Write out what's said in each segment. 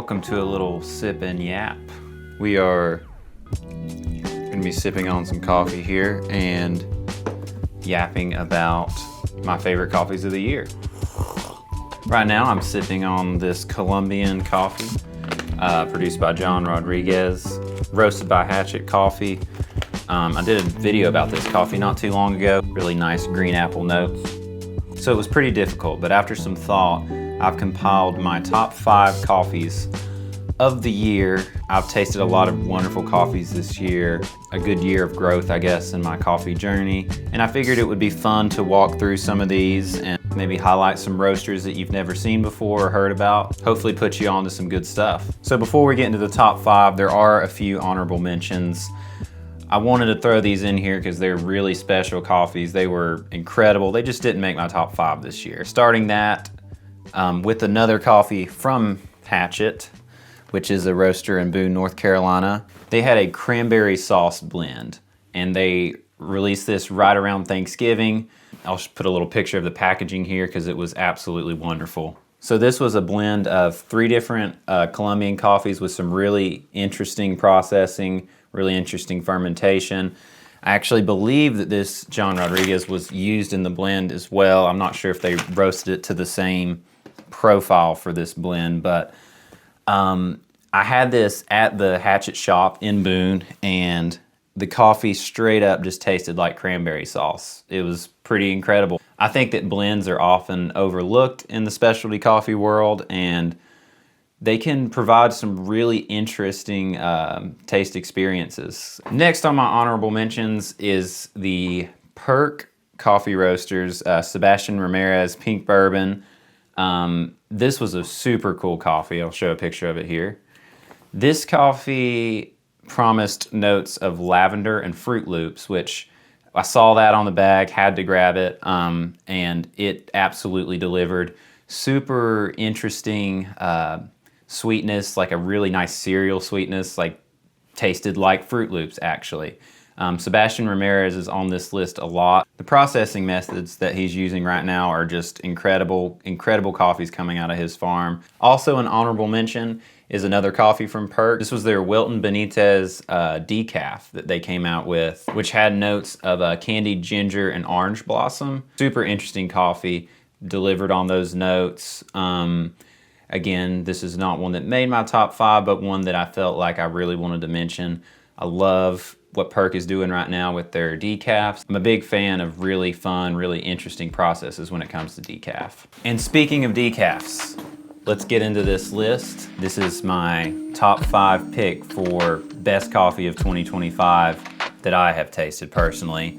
Welcome to a little sip and yap. We are gonna be sipping on some coffee here and yapping about my favorite coffees of the year. Right now I'm sipping on this Colombian coffee produced by John Rodriguez, roasted by Hatchet coffee. I did a video about this coffee not too long ago. Really nice green apple notes. So it was pretty difficult, but after some thought, I've compiled my top 5 coffees of the year. I've tasted a lot of wonderful coffees this year, a good year of growth, I guess, in my coffee journey. And I figured it would be fun to walk through some of these and maybe highlight some roasters that you've never seen before or heard about. Hopefully put you on to some good stuff. So before we get into the top 5, there are a few honorable mentions. I wanted to throw these in here because they're really special coffees. They were incredible. They just didn't make my top 5 this year. Starting that with another coffee from Hatchet, which is a roaster in Boone, North Carolina. They had a cranberry sauce blend, and they released this right around Thanksgiving. I'll just put a little picture of the packaging here because it was absolutely wonderful. So this was a blend of 3 different Colombian coffees with some really interesting processing, really interesting fermentation. I actually believe that this John Rodriguez was used in the blend as well. I'm not sure if they roasted it to the same profile for this blend, but I had this at the Hatchet shop in Boone, and the coffee straight up just tasted like cranberry sauce. It was pretty incredible. I think that blends are often overlooked in the specialty coffee world, and they can provide some really interesting taste experiences. Next on my honorable mentions is the Perc coffee roasters, Sebastian Ramirez Pink Bourbon. This was a super cool coffee. I'll show a picture of it here. This coffee promised notes of lavender and Fruit Loops, which I saw that on the bag, had to grab it, and it absolutely delivered. Super interesting sweetness, like a really nice cereal sweetness, like tasted like Fruit Loops actually. Sebastian Ramirez is on this list a lot. The processing methods that he's using right now are just incredible, incredible coffees coming out of his farm. Also an honorable mention is another coffee from Perc. This was their Wilton Benitez decaf that they came out with, which had notes of candied ginger and orange blossom. Super interesting coffee, delivered on those notes. Again, this is not one that made my top 5, but one that I felt like I really wanted to mention. I love what Perc is doing right now with their decafs. I'm a big fan of really fun, really interesting processes when it comes to decaf. And speaking of decafs, let's get into this list. This is my top 5 pick for best coffee of 2025 that I have tasted personally.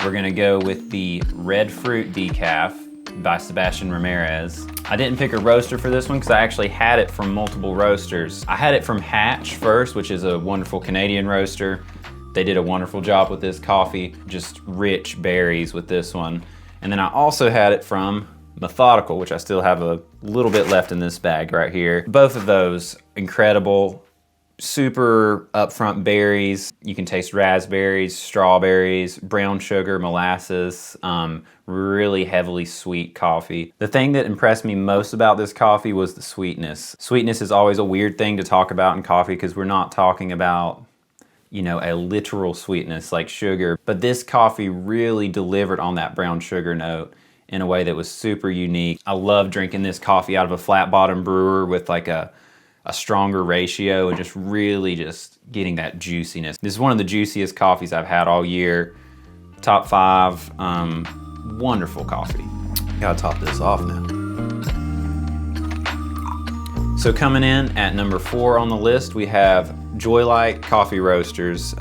We're gonna go with the Red Fruit Decaf by Sebastian Ramirez. I didn't pick a roaster for this one because I actually had it from multiple roasters. I had it from Hatch first, which is a wonderful Canadian roaster. They did a wonderful job with this coffee, just rich berries with this one. And then I also had it from Methodical, which I still have a little bit left in this bag right here. Both of those, incredible, super upfront berries. You can taste raspberries, strawberries, brown sugar, molasses, really heavily sweet coffee. The thing that impressed me most about this coffee was the sweetness. Sweetness is always a weird thing to talk about in coffee because we're not talking about, you know, a literal sweetness like sugar, but this coffee really delivered on that brown sugar note in a way that was super unique. I love drinking this coffee out of a flat bottom brewer with like a stronger ratio and just really just getting that juiciness. This is one of the juiciest coffees I've had all year. Top 5, wonderful coffee. Gotta top this off now. So coming in at number 4 on the list, we have Joylight Coffee Roasters,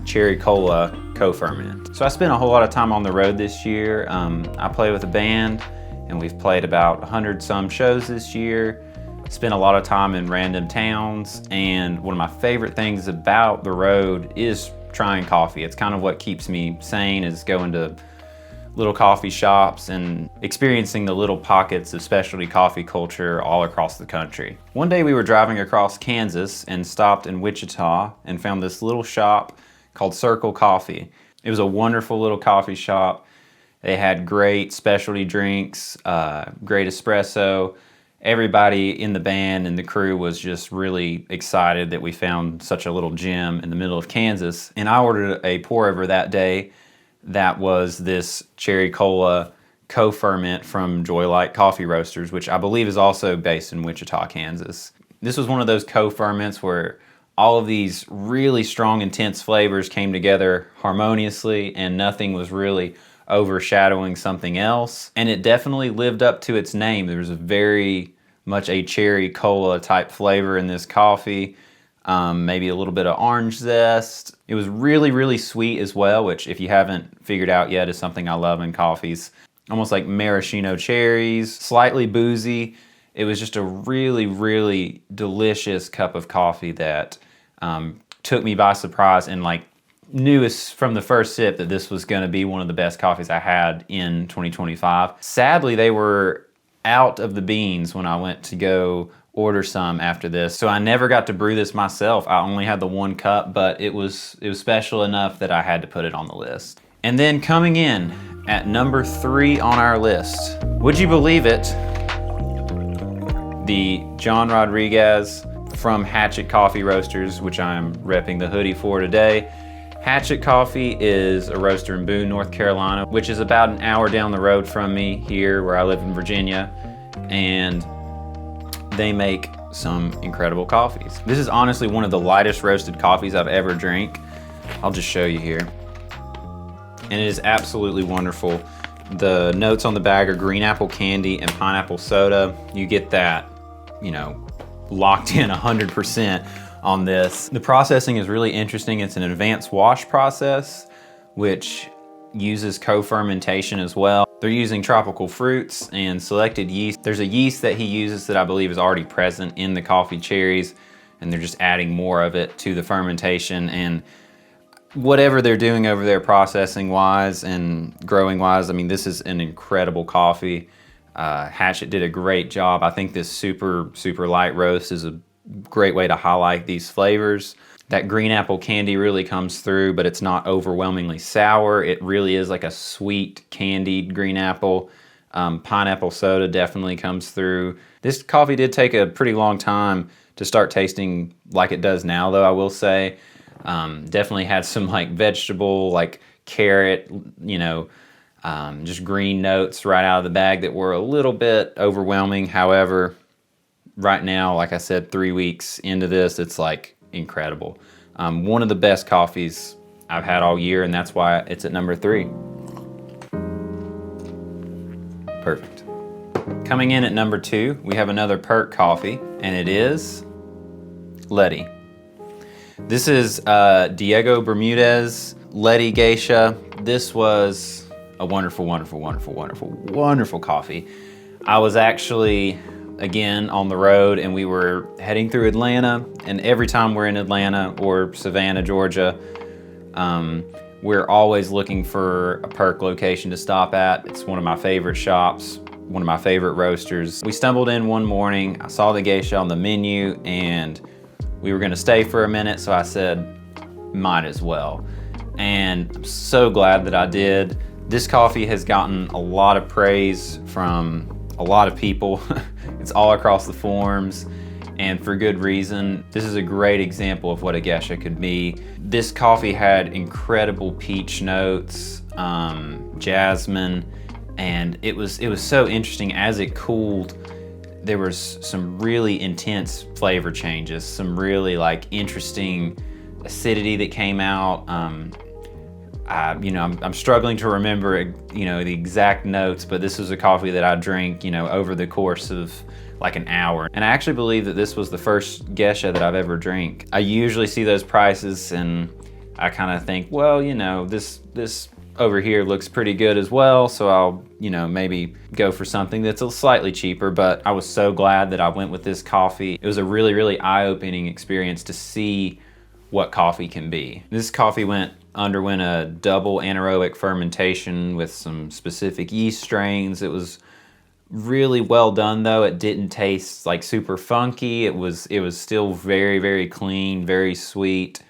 Cherry Cola co-ferment. So I spent a whole lot of time on the road this year. I play with a band and we've played about 100 some shows this year. Spent a lot of time in random towns, and one of my favorite things about the road is trying coffee. It's kind of what keeps me sane, is going to little coffee shops and experiencing the little pockets of specialty coffee culture all across the country. One day we were driving across Kansas and stopped in Wichita and found this little shop called Circle Coffee. It was a wonderful little coffee shop. They had great specialty drinks, great espresso, everybody in the band and the crew was just really excited that we found such a little gem in the middle of Kansas. And I ordered a pour over that day that was this cherry cola co-ferment from Joylight Coffee Roasters, which I believe is also based in Wichita, Kansas. This was one of those co-ferments where all of these really strong, intense flavors came together harmoniously and nothing was really overshadowing something else. And it definitely lived up to its name. There was a very much a cherry cola type flavor in this coffee. Maybe a little bit of orange zest. It was really, really sweet as well, which if you haven't figured out yet is something I love in coffees. Almost like maraschino cherries, slightly boozy. It was just a really, really delicious cup of coffee that took me by surprise, and like knew from the first sip that this was gonna be one of the best coffees I had in 2025. Sadly, they were out of the beans when I went to go order some after this. So I never got to brew this myself. I only had the one cup, but it was special enough that I had to put it on the list. And then coming in at number 3 on our list, would you believe it? The John Rodriguez from Hatchet Coffee Roasters, which I'm repping the hoodie for today. Hatchet Coffee is a roaster in Boone, North Carolina, which is about an hour down the road from me here where I live in Virginia. And they make some incredible coffees. This is honestly one of the lightest roasted coffees I've ever drank. I'll just show you here. And it is absolutely wonderful. The notes on the bag are green apple candy and pineapple soda. You get that, you know, locked in 100% on this. The processing is really interesting. It's an advanced wash process, which uses co-fermentation as well. They're using tropical fruits and selected yeast. There's a yeast that he uses that I believe is already present in the coffee cherries, and they're just adding more of it to the fermentation. And whatever they're doing over there processing wise and growing wise, I mean, this is an incredible coffee. Hatchet did a great job. I think this super light roast is a great way to highlight these flavors. That green apple candy really comes through, but it's not overwhelmingly sour. It really is like a sweet candied green apple. Pineapple soda definitely comes through. This coffee did take a pretty long time to start tasting like it does now, though, I will say. Definitely had some like vegetable, like carrot, you know, just green notes right out of the bag that were a little bit overwhelming. However, right now, like I said, 3 weeks into this, it's like incredible. One of the best coffees I've had all year, and that's why it's at number 3. Perfect. Coming in at number 2, we have another Perc coffee, and it is Lety. This is Diego Bermudez Lety Geisha. This was a wonderful coffee. I was actually, again, on the road, and we were heading through Atlanta, and every time we're in Atlanta or Savannah, Georgia, we're always looking for a Perc location to stop at. It's one of my favorite shops, one of my favorite roasters. We stumbled in one morning, I saw the Geisha on the menu, and we were gonna stay for a minute, so I said, might as well. And I'm so glad that I did. This coffee has gotten a lot of praise from a lot of people. It's all across the forums, and for good reason. This is a great example of what a Geisha could be. This coffee had incredible peach notes, jasmine, and it was so interesting. As it cooled, there was some really intense flavor changes, some really like interesting acidity that came out. I'm struggling to remember, the exact notes, but this was a coffee that I drank, over the course of like an hour. And I actually believe that this was the first Geisha that I've ever drank. I usually see those prices and I kind of think, well, this over here looks pretty good as well, so I'll, maybe go for something that's a slightly cheaper. But I was so glad that I went with this coffee. It was a really, really eye-opening experience to see what coffee can be. This coffee underwent a double anaerobic fermentation with some specific yeast strains. It was really well done, though. It didn't taste like super funky. It was still very, very clean, very sweet.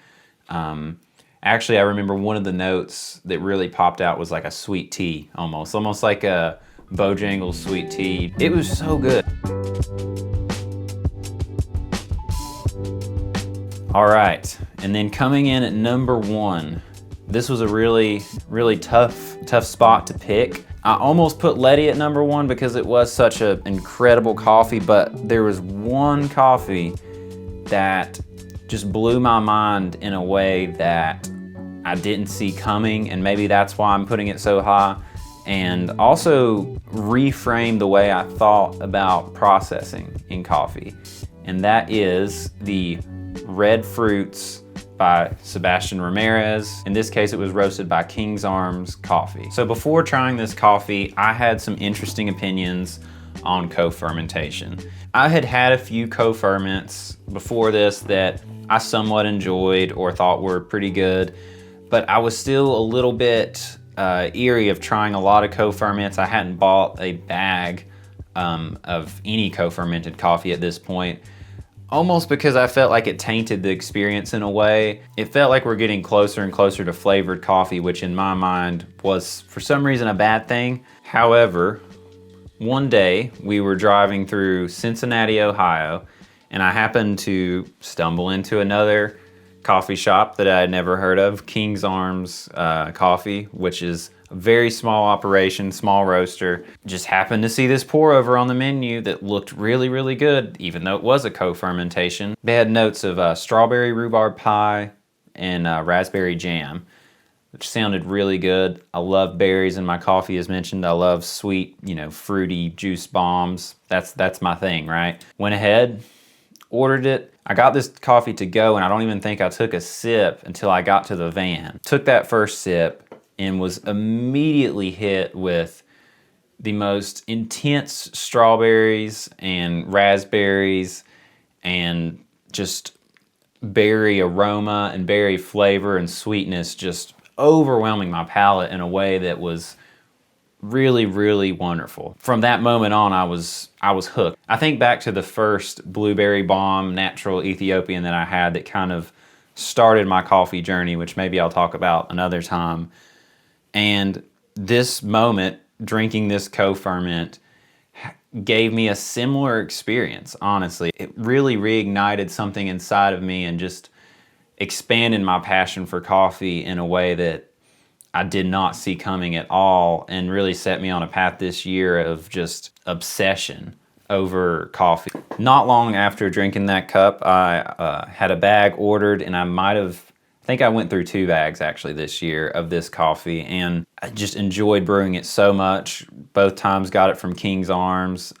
Actually, I remember one of the notes that really popped out was like a sweet tea, almost like a Bojangles sweet tea. It was so good. All right, and then coming in at number 1, this was a really tough spot to pick. I almost put Lety at number 1 because it was such an incredible coffee, but there was one coffee that just blew my mind in a way that I didn't see coming, and maybe that's why I'm putting it so high, and also reframed the way I thought about processing in coffee, and that is the Red Fruits by Sebastian Ramirez. In this case, it was roasted by King's Arms Coffee. So before trying this coffee, I had some interesting opinions on co-fermentation. I had had a few co-ferments before this that I somewhat enjoyed or thought were pretty good, but I was still a little bit eerie of trying a lot of co-ferments. I hadn't bought a bag of any co-fermented coffee at this point, almost because I felt like it tainted the experience in a way. It felt like we're getting closer and closer to flavored coffee, which in my mind was for some reason a bad thing. However, one day we were driving through Cincinnati, Ohio, and I happened to stumble into another coffee shop that I had never heard of, King's Arms Coffee, which is a very small operation, small roaster. Just happened to see this pour over on the menu that looked really good, even though it was a co-fermentation. They had notes of strawberry rhubarb pie and raspberry jam, which sounded really good. I love berries in my coffee, as mentioned. I love sweet, fruity juice bombs. That's my thing, right? Went ahead, ordered it. I got this coffee to go, and I don't even think I took a sip until I got to the van. Took that first sip and was immediately hit with the most intense strawberries and raspberries and just berry aroma and berry flavor and sweetness, just overwhelming my palate in a way that was really wonderful. From that moment on, I was hooked. I think back to the first blueberry bomb natural Ethiopian that I had that kind of started my coffee journey, which maybe I'll talk about another time. And this moment, drinking this co-ferment, gave me a similar experience, honestly. It really reignited something inside of me and just expanded my passion for coffee in a way that I did not see coming at all, and really set me on a path this year of just obsession over coffee. Not long after drinking that cup, I had a bag ordered, and I think I went through 2 bags actually this year of this coffee, and I just enjoyed brewing it so much. Both times got it from King's Arms.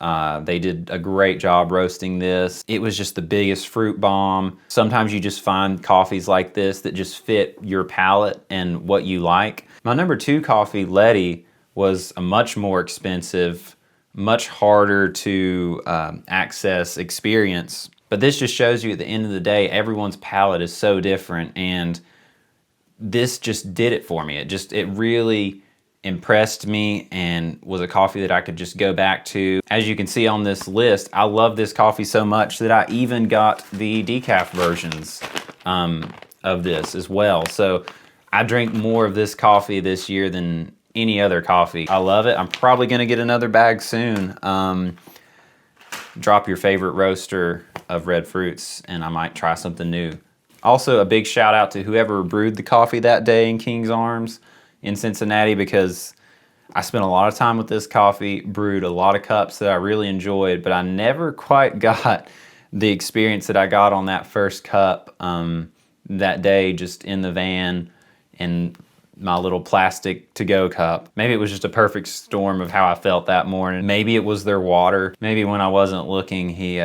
They did a great job roasting this. It was just the biggest fruit bomb. Sometimes you just find coffees like this that just fit your palate and what you like. My number 2 coffee, Lety, was a much more expensive, much harder to access experience. But this just shows you at the end of the day, everyone's palate is so different, and this just did it for me. It really impressed me and was a coffee that I could just go back to. As you can see on this list, I love this coffee so much that I even got the decaf versions of this as well. So I drink more of this coffee this year than any other coffee. I love it. I'm probably gonna get another bag soon. Drop your favorite roaster of red fruits and I might try something new. Also, a big shout out to whoever brewed the coffee that day in King's Arms in Cincinnati, because I spent a lot of time with this coffee, brewed a lot of cups that I really enjoyed, but I never quite got the experience that I got on that first cup that day, just in the van in my little plastic to-go cup. Maybe it was just a perfect storm of how I felt that morning. Maybe it was their water. Maybe when I wasn't looking, he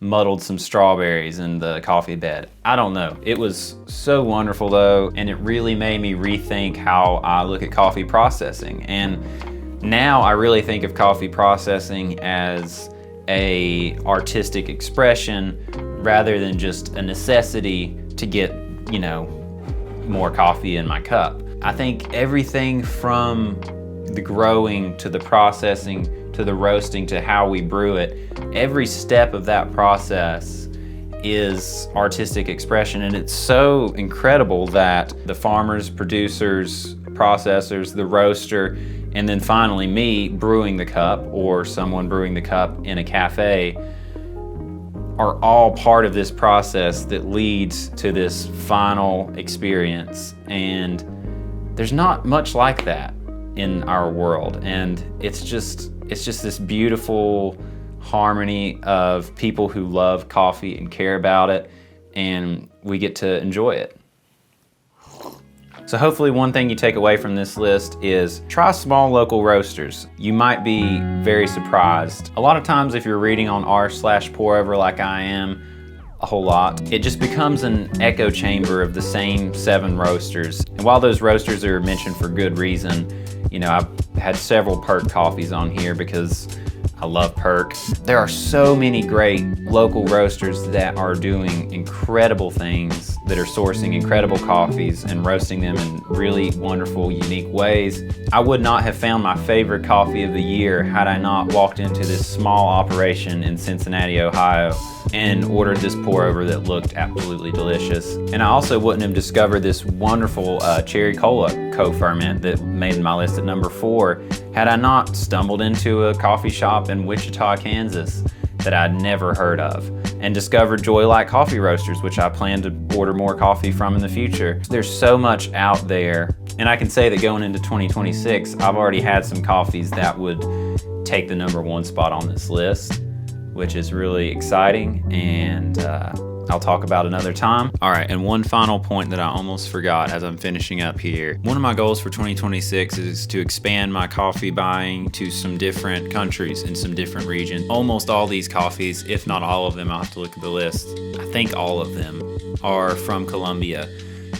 muddled some strawberries in the coffee bed. I don't know. It was so wonderful though, and it really made me rethink how I look at coffee processing. And now I really think of coffee processing as a artistic expression rather than just a necessity to get, more coffee in my cup. I think everything from the growing to the processing to the roasting to how we brew it, every step of that process is artistic expression, and it's so incredible that the farmers, producers, processors, the roaster, and then finally me brewing the cup or someone brewing the cup in a cafe are all part of this process that leads to this final experience. And there's not much like that in our world. And it's just this beautiful harmony of people who love coffee and care about it, and we get to enjoy it. So hopefully one thing you take away from this list is try small local roasters. You might be very surprised. A lot of times if you're reading on r/pour over like I am a whole lot, it just becomes an echo chamber of the same 7 roasters. And while those roasters are mentioned for good reason, you know, I've had several Perc coffees on here because I love Perc. There are so many great local roasters that are doing incredible things, that are sourcing incredible coffees and roasting them in really wonderful, unique ways. I would not have found my favorite coffee of the year had I not walked into this small operation in Cincinnati, Ohio, and ordered this pour over that looked absolutely delicious. And I also wouldn't have discovered this wonderful cherry cola co-ferment that made my list at number 4 had I not stumbled into a coffee shop in Wichita, Kansas that I'd never heard of, and discovered Joylight coffee roasters, which I plan to order more coffee from in the future. There's so much out there, and I can say that going into 2026, I've already had some coffees that would take the number 1 spot on this list, which is really exciting, and I'll talk about another time. All right, and one final point that I almost forgot as I'm finishing up here. One of my goals for 2026 is to expand my coffee buying to some different countries and some different regions. Almost all these coffees, if not all of them, I'll have to look at the list, I think all of them are from Colombia.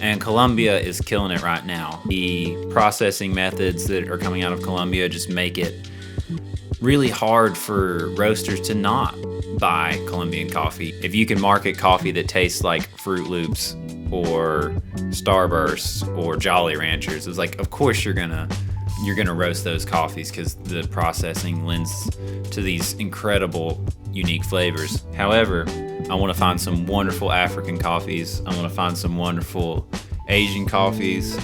And Colombia is killing it right now. The processing methods that are coming out of Colombia just make it really hard for roasters to not buy Colombian coffee. If you can market coffee that tastes like Fruit Loops or Starburst or Jolly Ranchers, it's like, of course you're gonna roast those coffees because the processing lends to these incredible, unique flavors. However, I want to find some wonderful African coffees. I want to find some wonderful Asian coffees.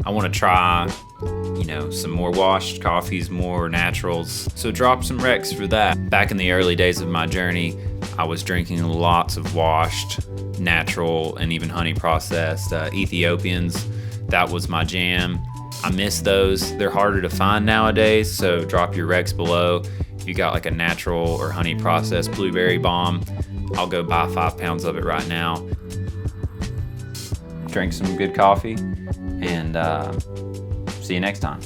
I want to try, you know, some more washed coffees, more naturals. So drop some recs for that. Back in the early days of my journey, I was drinking lots of washed, natural, and even honey processed Ethiopians. That was my jam. I miss those. They're harder to find nowadays, so drop your recs below. If you got like a natural or honey processed blueberry bomb, I'll go buy 5 pounds of it right now. Drink some good coffee, and see you next time.